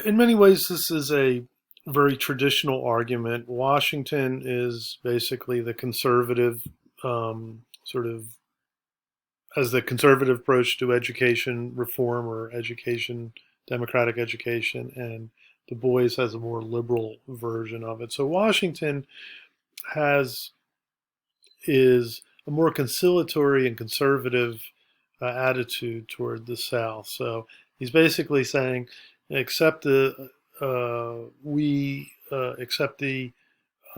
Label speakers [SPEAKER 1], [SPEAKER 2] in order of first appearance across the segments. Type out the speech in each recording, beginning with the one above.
[SPEAKER 1] in many ways, this is a very traditional argument. Washington is basically the conservative, sort of, has the conservative approach to education reform or education, democratic education, and Du Bois has a more liberal version of it. So Washington has is a more conciliatory and conservative attitude toward the South. So he's basically saying, accept the we accept the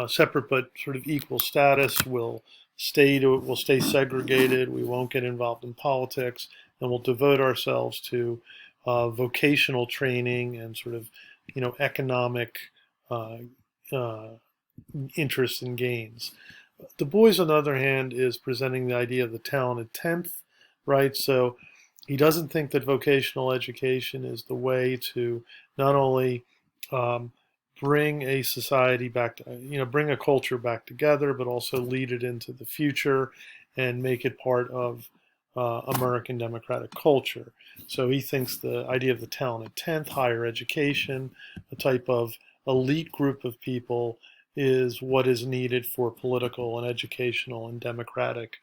[SPEAKER 1] separate but sort of equal status. We'll stay segregated. We won't get involved in politics, and we'll devote ourselves to vocational training and sort of economic uh, uh, interests and gains. Du Bois, on the other hand, is presenting the idea of the talented tenth, right? So he doesn't think that vocational education is the way to not only um, bring a society back to, bring a culture back together, but also lead it into the future and make it part of American democratic culture. So he thinks the idea of the talented tenth, higher education, a type of elite group of people is what is needed for political and educational and democratic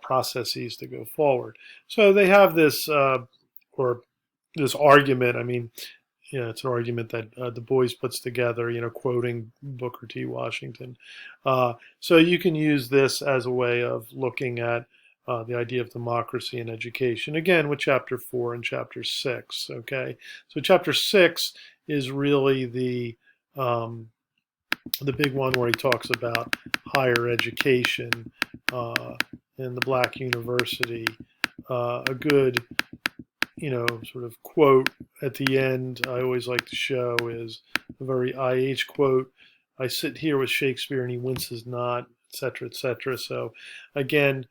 [SPEAKER 1] processes to go forward. So they have this, or this argument. I mean, it's an argument that Du Bois puts together, quoting Booker T. Washington. So you can use this as a way of looking at the idea of democracy and education, again, with chapter 4 and chapter 6. Okay. So chapter 6 is really the big one where he talks about higher education in the black university. A good, sort of quote at the end I always like to show is a very IH quote. I sit here with Shakespeare and he winces not, etc., etc. So again,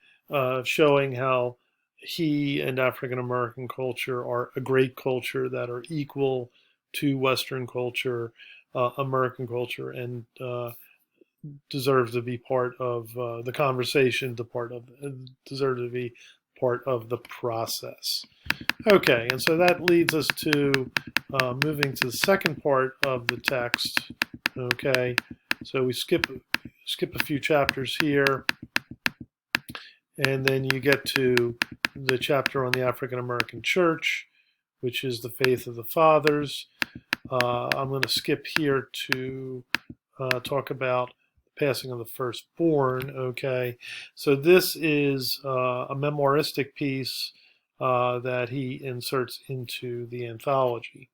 [SPEAKER 1] showing how he and African American culture are a great culture that are equal to Western culture, American culture, and deserve to be part of the conversation, deserve to be part of the process. Okay, and so that leads us to moving to the second part of the text. Okay, so we skip a few chapters here, and then you get to the chapter on the African American Church, which is the faith of the fathers. I'm going to skip here to talk about the passing of the firstborn. Okay, so this is a memoiristic piece that he inserts into the anthology.